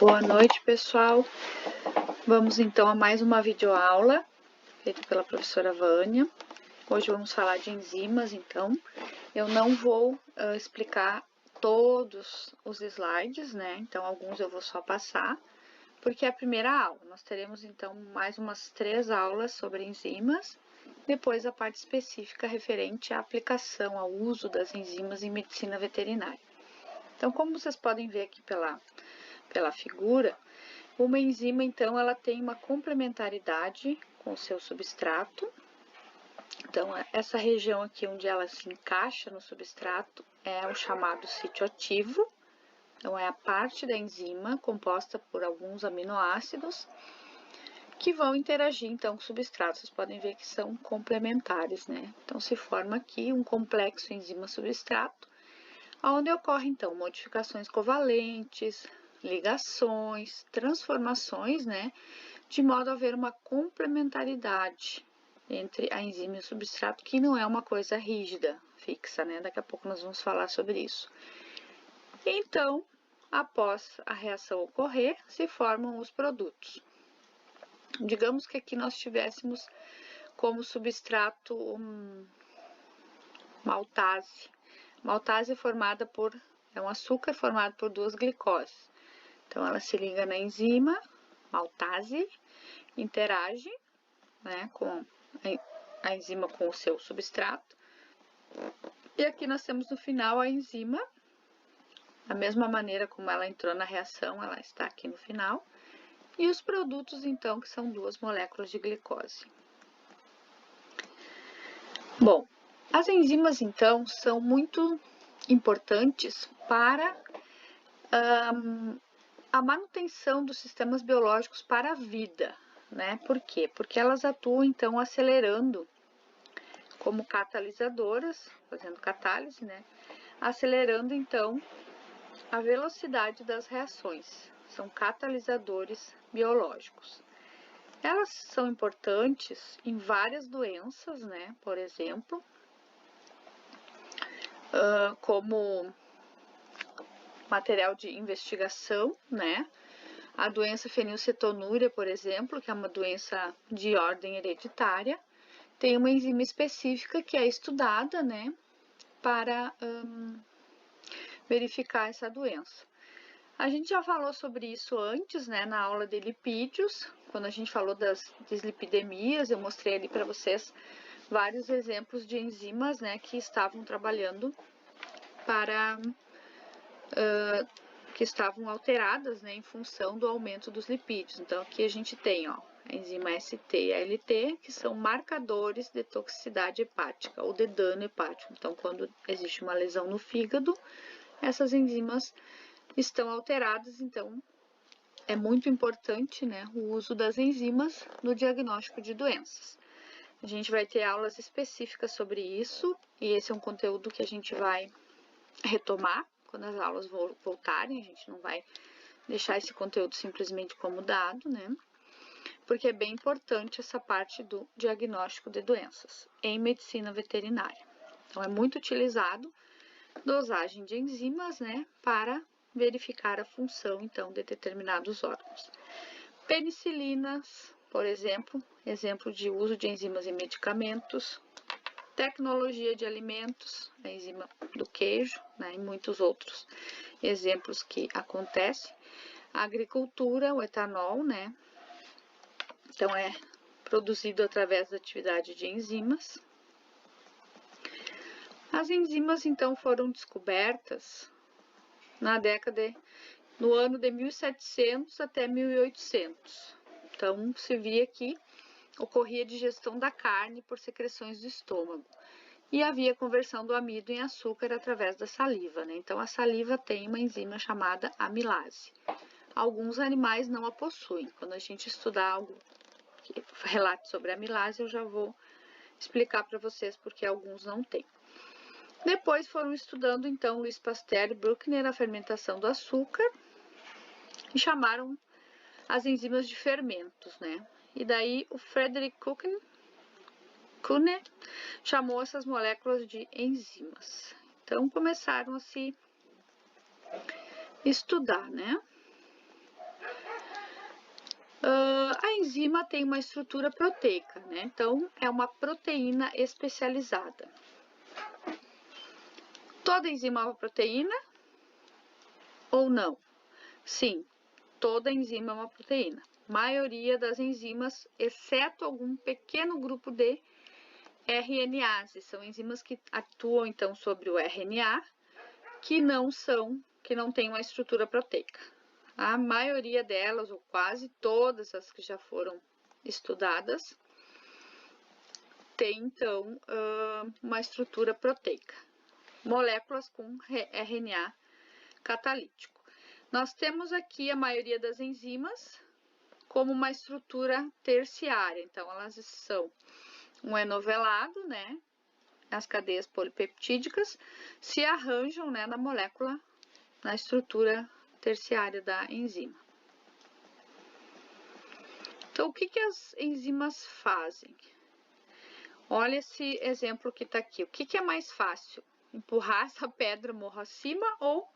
Boa noite, pessoal. Vamos então a mais uma videoaula feita pela professora Vânia. Hoje vamos falar de enzimas, então. Eu não vou explicar todos os slides, né? Então, alguns eu vou só passar, porque é a primeira aula. Nós teremos, então, mais umas 3 aulas sobre enzimas. Depois, a parte específica referente à aplicação, ao uso das enzimas em medicina veterinária. Então, como vocês podem ver aqui pela figura, uma enzima, então, ela tem uma complementaridade com o seu substrato. Então, essa região aqui onde ela se encaixa no substrato é o chamado sítio ativo. Então, é a parte da enzima composta por alguns aminoácidos que vão interagir, então, com o substrato. Vocês podem ver que são complementares, né? Então, se forma aqui um complexo enzima-substrato, onde ocorrem, então, modificações covalentes, ligações, transformações, né, de modo a haver uma complementaridade entre a enzima e o substrato, que não é uma coisa rígida, fixa, né, daqui a pouco nós vamos falar sobre isso. Então, após a reação ocorrer, se formam os produtos. Digamos que aqui nós tivéssemos como substrato maltase. Maltase é um açúcar formado por 2 glicoses. Então, ela se liga na enzima, maltase, interage, né, com a enzima com o seu substrato. E aqui nós temos no final a enzima, da mesma maneira como ela entrou na reação, ela está aqui no final. E os produtos, então, que são 2 moléculas de glicose. Bom, as enzimas, então, são muito importantes para a manutenção dos sistemas biológicos para a vida, né? Por quê? Porque elas atuam, então, acelerando como catalisadoras, fazendo catálise, né? Acelerando, então, a velocidade das reações. São catalisadores biológicos. Elas são importantes em várias doenças, né? Por exemplo, como material de investigação, né? A doença fenilcetonúria, por exemplo, que é uma doença de ordem hereditária, tem uma enzima específica que é estudada, né, para verificar essa doença. A gente já falou sobre isso antes, né, na aula de lipídios, quando a gente falou das dislipidemias, eu mostrei ali para vocês vários exemplos de enzimas, né, que estavam trabalhando para que estavam alteradas, né, em função do aumento dos lipídios. Então, aqui a gente tem, ó, a enzima ST e ALT, que são marcadores de toxicidade hepática ou de dano hepático. Então, quando existe uma lesão no fígado, essas enzimas estão alteradas. Então, é muito importante, né, o uso das enzimas no diagnóstico de doenças. A gente vai ter aulas específicas sobre isso, e esse é um conteúdo que a gente vai retomar quando as aulas voltarem. A gente não vai deixar esse conteúdo simplesmente como dado, né? Porque é bem importante essa parte do diagnóstico de doenças em medicina veterinária. Então, é muito utilizado dosagem de enzimas, né, para verificar a função, então, de determinados órgãos. Penicilinas, por exemplo, exemplo de uso de enzimas em medicamentos. Tecnologia de alimentos, a enzima do queijo, né, e muitos outros exemplos que acontecem. A agricultura, o etanol, né, então é produzido através da atividade de enzimas. As enzimas, então, foram descobertas no ano de 1700 até 1800. Então, se via que ocorria digestão da carne por secreções do estômago. E havia conversão do amido em açúcar através da saliva, né? Então, a saliva tem uma enzima chamada amilase. Alguns animais não a possuem. Quando a gente estudar algo que relate sobre a amilase, eu já vou explicar para vocês porque alguns não têm. Depois foram estudando, então, Louis Pasteur e Bruckner a fermentação do açúcar e chamaram as enzimas de fermentos, né? E daí o Frederick Kuhne chamou essas moléculas de enzimas. Então, começaram a se estudar, né? enzima tem uma estrutura proteica, né? Então, é uma proteína especializada. Toda enzima é uma proteína ou não? Sim, toda enzima é uma proteína. Maioria das enzimas, exceto algum pequeno grupo de RNAs, são enzimas que atuam então sobre o RNA, que não têm uma estrutura proteica. A maioria delas, ou quase todas as que já foram estudadas, tem então uma estrutura proteica, moléculas com RNA catalítico. Nós temos aqui a maioria das enzimas como uma estrutura terciária, então elas são um enovelado, né? As cadeias polipeptídicas se arranjam, né, na molécula, na estrutura terciária da enzima. Então, o que as enzimas fazem? Olha esse exemplo que está aqui. O que é mais fácil? Empurrar essa pedra morro acima ou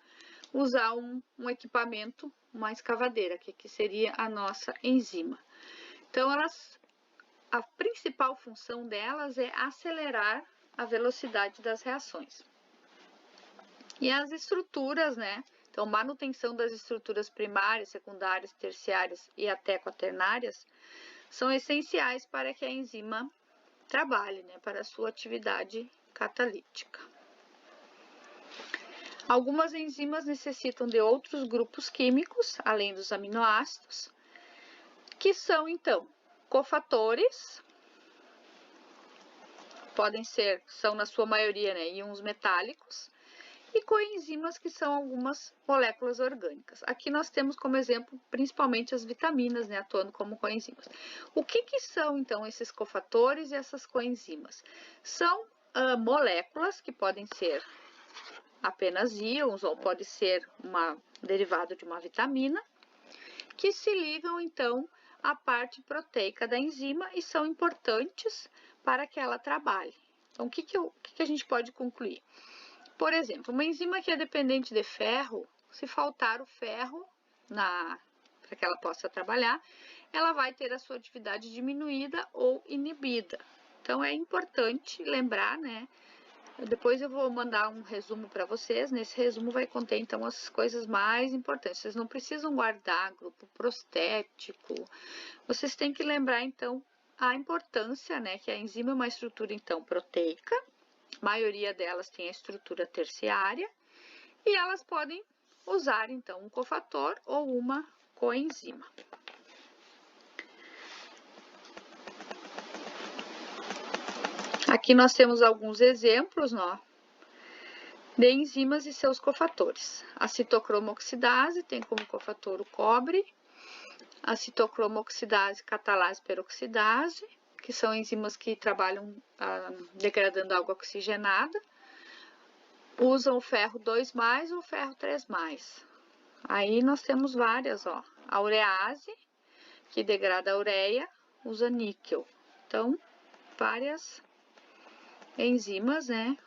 usar um equipamento, uma escavadeira, que seria a nossa enzima. Então, a principal função delas é acelerar a velocidade das reações. E as estruturas, né? Então, manutenção das estruturas primárias, secundárias, terciárias e até quaternárias são essenciais para que a enzima trabalhe, né? Para a sua atividade catalítica. Algumas enzimas necessitam de outros grupos químicos, além dos aminoácidos, que são, então, cofatores, são na sua maioria, né, íons metálicos, e coenzimas, que são algumas moléculas orgânicas. Aqui nós temos como exemplo, principalmente as vitaminas, né, atuando como coenzimas. O que são, então, esses cofatores e essas coenzimas? São moléculas que podem ser apenas íons, ou pode ser um derivado de uma vitamina, que se ligam, então, à parte proteica da enzima e são importantes para que ela trabalhe. Então, o que a gente pode concluir? Por exemplo, uma enzima que é dependente de ferro, se faltar o ferro para que ela possa trabalhar, ela vai ter a sua atividade diminuída ou inibida. Então, é importante lembrar, né? Depois eu vou mandar um resumo para vocês. Nesse resumo vai conter, então, as coisas mais importantes. Vocês não precisam guardar grupo prostético. Vocês têm que lembrar, então, a importância, né? Que a enzima é uma estrutura, então, proteica. A maioria delas tem a estrutura terciária. E elas podem usar, então, um cofator ou uma coenzima. Aqui nós temos alguns exemplos, ó, de enzimas e seus cofatores. A citocromoxidase tem como cofator o cobre, a citocromoxidase catalase peroxidase, que são enzimas que trabalham degradando água oxigenada, usam o ferro 2+, ou ferro 3+. Aí nós temos várias, ó, a urease, que degrada a ureia, usa níquel. Então, várias enzimas, né,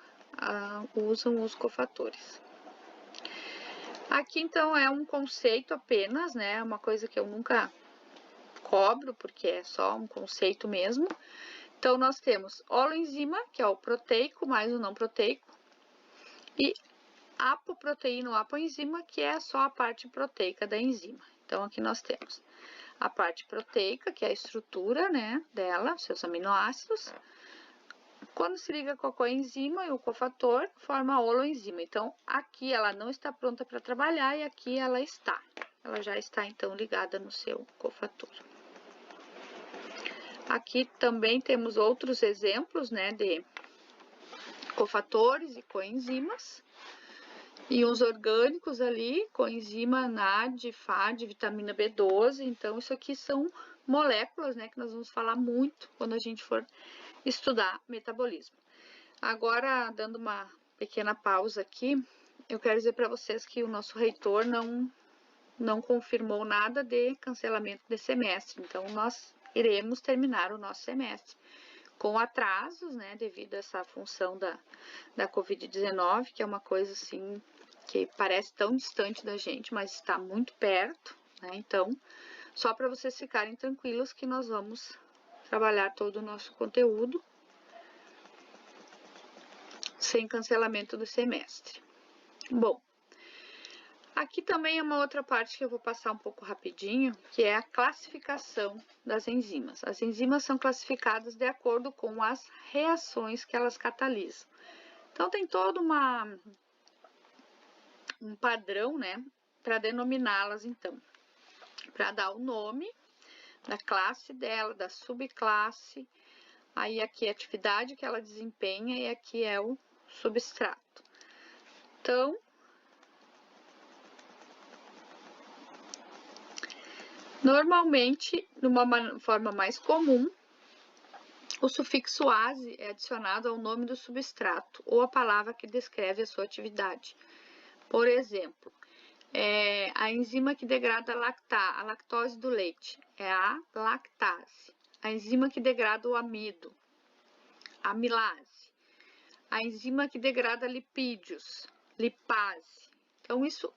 usam os cofatores. Aqui, então, é um conceito apenas, né, uma coisa que eu nunca cobro, porque é só um conceito mesmo. Então, nós temos holoenzima, que é o proteico mais o não proteico, e apoproteína ou apoenzima, que é só a parte proteica da enzima. Então, aqui nós temos a parte proteica, que é a estrutura, né, dela, seus aminoácidos. Quando se liga com a coenzima e o cofator, forma a holoenzima. Então, aqui ela não está pronta para trabalhar e aqui ela está. Ela já está, então, ligada no seu cofator. Aqui também temos outros exemplos, né, de cofatores e coenzimas. E os orgânicos ali, coenzima NAD, FAD, vitamina B12. Então, isso aqui são moléculas, né, que nós vamos falar muito quando a gente for estudar metabolismo. Agora, dando uma pequena pausa aqui, eu quero dizer para vocês que o nosso reitor não confirmou nada de cancelamento de semestre. Então, nós iremos terminar o nosso semestre com atrasos, né, devido a essa função da Covid-19, que é uma coisa assim que parece tão distante da gente, mas está muito perto, né? Então, Só para vocês ficarem tranquilos que nós vamos trabalhar todo o nosso conteúdo sem cancelamento do semestre. Bom, aqui também é uma outra parte que eu vou passar um pouco rapidinho, que é a classificação das enzimas. As enzimas são classificadas de acordo com as reações que elas catalisam. Então, tem todo um padrão, né, para denominá-las, então, para dar o nome da classe dela, da subclasse, aí aqui é a atividade que ela desempenha e aqui é o substrato. Então, normalmente, de uma forma mais comum, o sufixo ase é adicionado ao nome do substrato ou a palavra que descreve a sua atividade. Por exemplo, a enzima que degrada a lactose do leite é a lactase. A enzima que degrada o amido, amilase. A enzima que degrada lipídios, lipase. Então, isso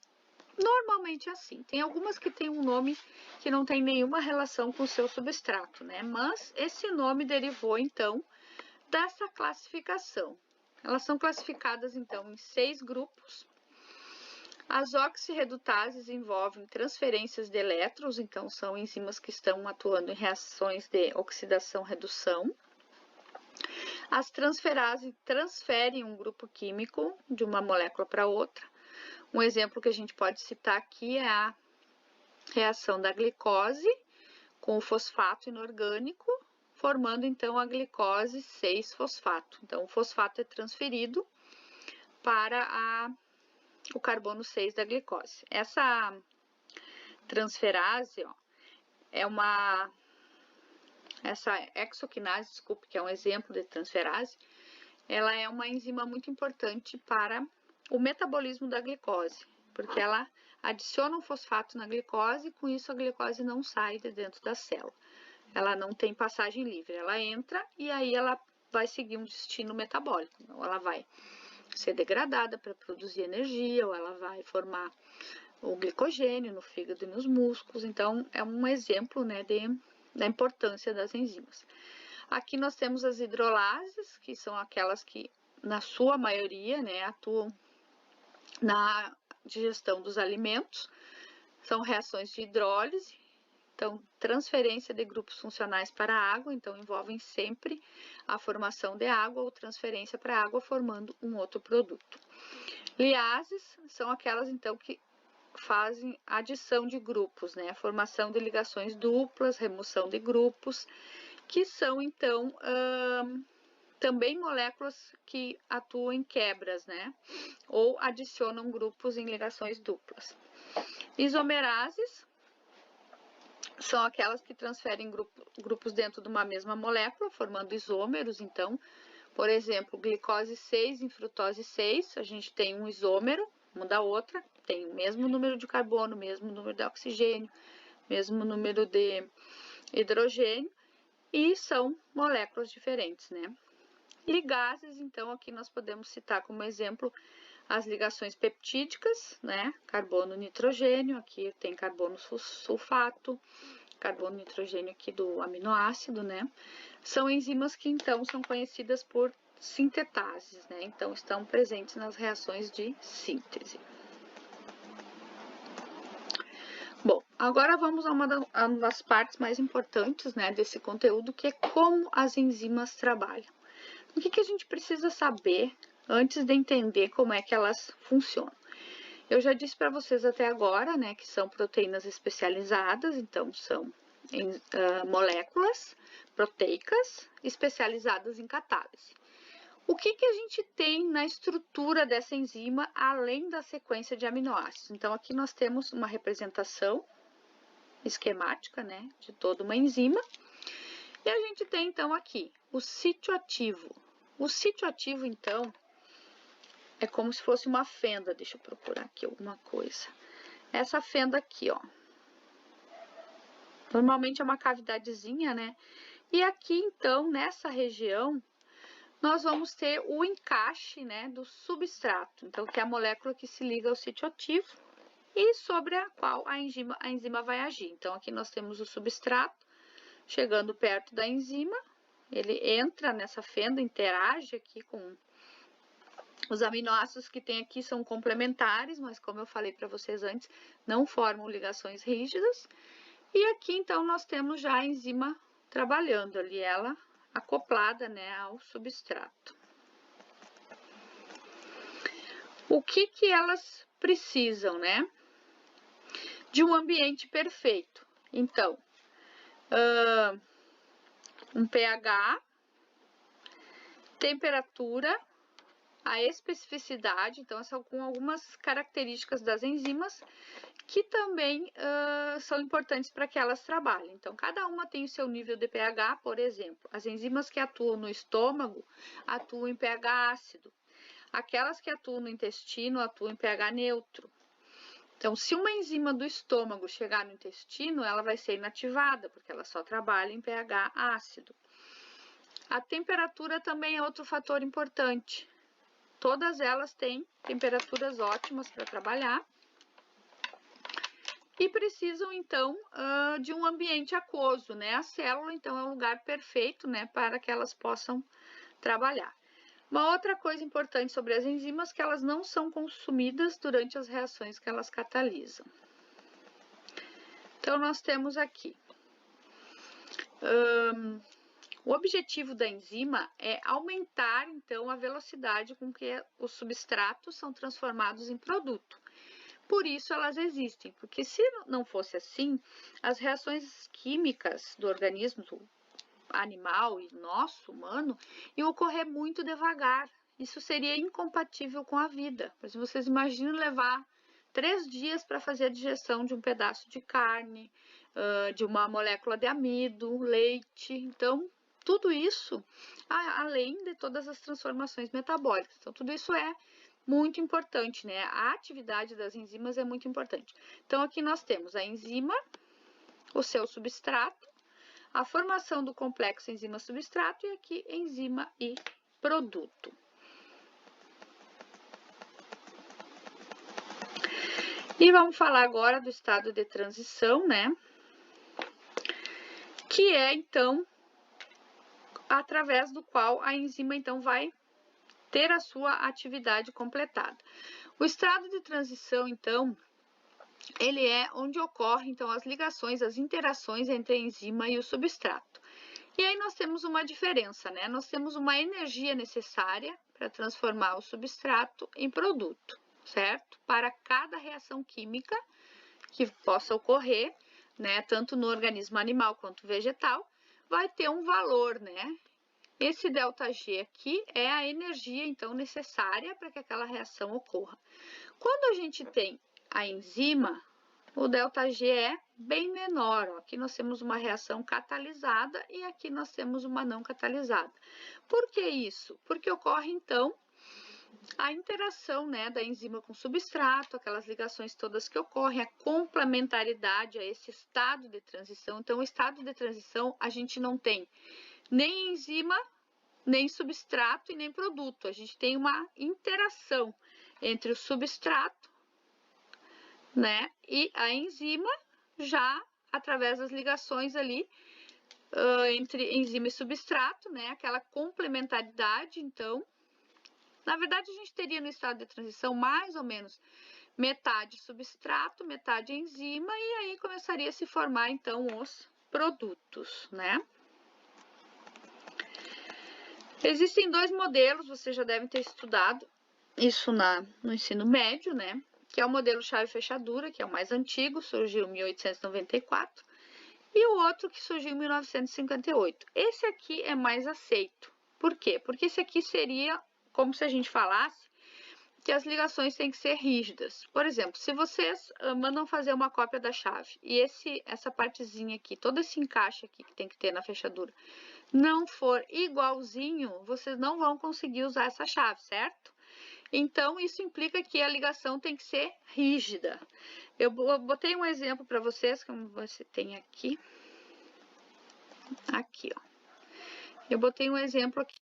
normalmente é assim. Tem algumas que tem um nome que não tem nenhuma relação com o seu substrato, né? Mas esse nome derivou, então, dessa classificação. Elas são classificadas, então, em 6 grupos. As oxirredutases envolvem transferências de elétrons, então são enzimas que estão atuando em reações de oxidação-redução. As transferases transferem um grupo químico de uma molécula para outra. Um exemplo que a gente pode citar aqui é a reação da glicose com o fosfato inorgânico, formando então a glicose 6-fosfato. Então, o fosfato é transferido para o carbono 6 da glicose. Essa transferase, ó, essa hexoquinase, desculpe, que é um exemplo de transferase, ela é uma enzima muito importante para o metabolismo da glicose, porque ela adiciona um fosfato na glicose e com isso a glicose não sai de dentro da célula. Ela não tem passagem livre, ela entra e aí ela vai seguir um destino metabólico. Então, ela vai ser degradada para produzir energia, ou ela vai formar o glicogênio no fígado e nos músculos. Então, é um exemplo, né, da importância das enzimas. Aqui nós temos as hidrolases, que são aquelas que, na sua maioria, né, atuam na digestão dos alimentos. São reações de hidrólise, então transferência de grupos funcionais para a água, então envolvem sempre a formação de água ou transferência para a água formando um outro produto. Liases são aquelas então que fazem adição de grupos, né? A formação de ligações duplas, remoção de grupos, que são então também moléculas que atuam em quebras, né? Ou adicionam grupos em ligações duplas. Isomerases são aquelas que transferem grupos dentro de uma mesma molécula, formando isômeros. Então, por exemplo, glicose 6 em frutose 6, a gente tem um isômero, uma da outra, tem o mesmo número de carbono, mesmo número de oxigênio, mesmo número de hidrogênio, e são moléculas diferentes, né? Ligases, então, aqui nós podemos citar como exemplo as ligações peptídicas, né? Carbono, nitrogênio, aqui tem carbono sulfato, carbono, nitrogênio aqui do aminoácido, né? São enzimas que, então, são conhecidas por sintetases, né? Então, estão presentes nas reações de síntese. Bom, agora vamos a uma das partes mais importantes, né, desse conteúdo, que é como as enzimas trabalham. O que a gente precisa saber antes de entender como é que elas funcionam? Eu já disse para vocês até agora, né, que são proteínas especializadas, então são moléculas proteicas especializadas em catálise. O que a gente tem na estrutura dessa enzima, além da sequência de aminoácidos? Então, aqui nós temos uma representação esquemática, né, de toda uma enzima. E a gente tem, então, aqui o sítio ativo. O sítio ativo, então, é como se fosse uma fenda. Deixa eu procurar aqui alguma coisa. Essa fenda aqui, ó. Normalmente é uma cavidadezinha, né? E aqui, então, nessa região, nós vamos ter o encaixe, né, do substrato. Então, que é a molécula que se liga ao sítio ativo. e sobre a qual a enzima vai agir. Então, aqui nós temos o substrato chegando perto da enzima, ele entra nessa fenda, interage aqui com os aminoácidos que tem aqui, são complementares, mas como eu falei para vocês antes, não formam ligações rígidas. E aqui, então, nós temos já a enzima trabalhando ali, ela acoplada, né, ao substrato. O que elas precisam, né? De um ambiente perfeito. Então, um pH, temperatura, a especificidade, então são com algumas características das enzimas que também são importantes para que elas trabalhem. Então, cada uma tem o seu nível de pH, por exemplo. As enzimas que atuam no estômago atuam em pH ácido. Aquelas que atuam no intestino atuam em pH neutro. Então, se uma enzima do estômago chegar no intestino, ela vai ser inativada, porque ela só trabalha em pH ácido. A temperatura também é outro fator importante. Todas elas têm temperaturas ótimas para trabalhar. E precisam, então, de um ambiente aquoso, né? A célula, então, é um lugar perfeito, né, para que elas possam trabalhar. Uma outra coisa importante sobre as enzimas é que elas não são consumidas durante as reações que elas catalisam. Então, nós temos aqui. O objetivo da enzima é aumentar, então, a velocidade com que os substratos são transformados em produto. Por isso elas existem, porque se não fosse assim, as reações químicas do organismo animal e nosso, humano, iam ocorrer muito devagar. Isso seria incompatível com a vida. Mas vocês imaginam levar 3 dias para fazer a digestão de um pedaço de carne, de uma molécula de amido, leite. Então, tudo isso, além de todas as transformações metabólicas. Então, tudo isso é muito importante, né? A atividade das enzimas é muito importante. Então, aqui nós temos a enzima, o seu substrato, a formação do complexo enzima-substrato e aqui enzima e produto. E vamos falar agora do estado de transição, né? Que é, então, através do qual a enzima, então, vai ter a sua atividade completada. O estado de transição, então, ele é onde ocorrem, então, as ligações, as interações entre a enzima e o substrato. E aí nós temos uma diferença, né? Nós temos uma energia necessária para transformar o substrato em produto, certo? Para cada reação química que possa ocorrer, né? Tanto no organismo animal quanto vegetal, vai ter um valor, né? Esse ΔG aqui é a energia, então, necessária para que aquela reação ocorra. Quando a gente tem a enzima, o ΔG é bem menor. Ó. Aqui nós temos uma reação catalisada e aqui nós temos uma não catalisada. Por que isso? Porque ocorre, então, a interação, né, da enzima com o substrato, aquelas ligações todas que ocorrem, a complementaridade a esse estado de transição. Então, o estado de transição, a gente não tem nem enzima, nem substrato e nem produto. A gente tem uma interação entre o substrato, né, e a enzima, já através das ligações ali entre enzima e substrato, né, aquela complementaridade. Então, na verdade, a gente teria no estado de transição mais ou menos metade substrato, metade enzima, e aí começaria a se formar, então, os produtos, né? Existem 2 modelos, vocês já devem ter estudado isso no ensino médio, né? Que é o modelo chave-fechadura, que é o mais antigo, surgiu em 1894, e o outro que surgiu em 1958. Esse aqui é mais aceito. Por quê? Porque esse aqui seria como se a gente falasse que as ligações têm que ser rígidas. Por exemplo, se vocês mandam fazer uma cópia da chave e essa partezinha aqui, todo esse encaixe aqui que tem que ter na fechadura, não for igualzinho, vocês não vão conseguir usar essa chave, certo? Então, isso implica que a ligação tem que ser rígida. Eu botei um exemplo para vocês, como você tem aqui. Aqui, ó. Eu botei um exemplo aqui,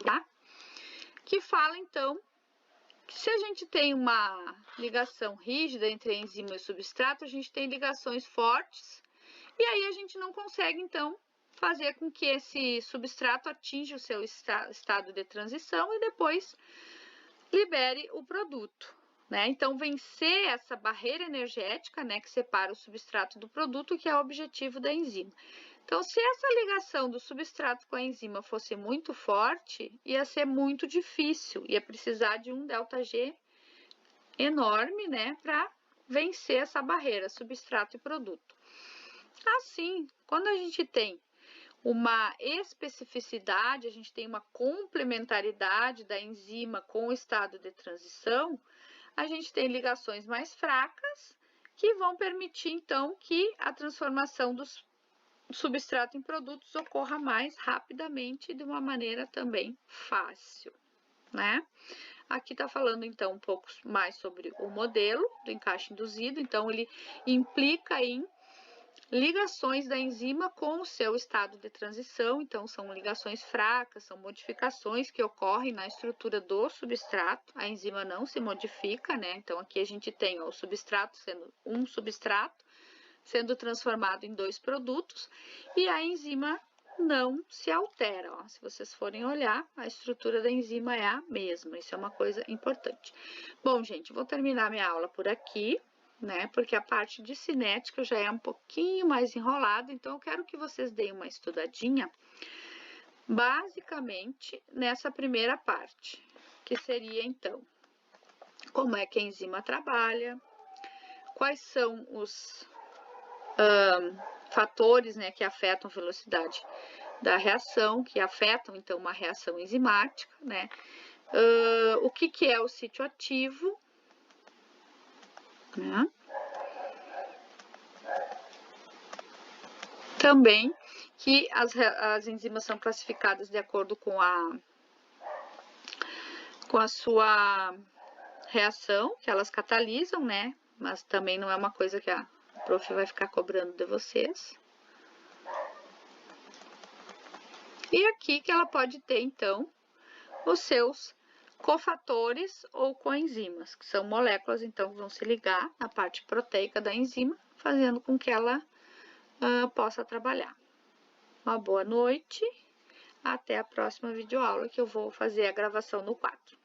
tá? Que fala, então, se a gente tem uma ligação rígida entre a enzima e o substrato, a gente tem ligações fortes, e aí a gente não consegue, então, fazer com que esse substrato atinja o seu estado de transição e depois libere o produto, né? Então, vencer essa barreira energética, né, que separa o substrato do produto, que é o objetivo da enzima. Então, se essa ligação do substrato com a enzima fosse muito forte, ia ser muito difícil, ia precisar de um ΔG enorme, né, para vencer essa barreira substrato e produto. Assim, quando a gente tem uma especificidade, a gente tem uma complementaridade da enzima com o estado de transição, a gente tem ligações mais fracas que vão permitir, então, que a transformação do substrato em produtos ocorra mais rapidamente e de uma maneira também fácil, né? Aqui tá falando, então, um pouco mais sobre o modelo do encaixe induzido. Então, ele implica em ligações da enzima com o seu estado de transição. Então, são ligações fracas, são modificações que ocorrem na estrutura do substrato. A enzima não se modifica, né? Então, aqui a gente tem ó, o substrato sendo um substrato, sendo transformado em dois produtos, e a enzima não se altera. Ó. Se vocês forem olhar, a estrutura da enzima é a mesma. Isso é uma coisa importante. Bom, gente, vou terminar minha aula por aqui, né? Porque a parte de cinética já é um pouquinho mais enrolada, então eu quero que vocês deem uma estudadinha, basicamente, nessa primeira parte, que seria, então, como é que a enzima trabalha, quais são os fatores, né, que afetam a velocidade da reação, que afetam, então, uma reação enzimática, né? O que é o sítio ativo, né? Também que as enzimas são classificadas de acordo com a sua reação, que elas catalisam, né? Mas também não é uma coisa que a prof vai ficar cobrando de vocês. E aqui que ela pode ter, então, os seus cofatores ou coenzimas, que são moléculas, então, que vão se ligar na parte proteica da enzima, fazendo com que ela possa trabalhar. Uma boa noite, até a próxima videoaula, que eu vou fazer a gravação no 4.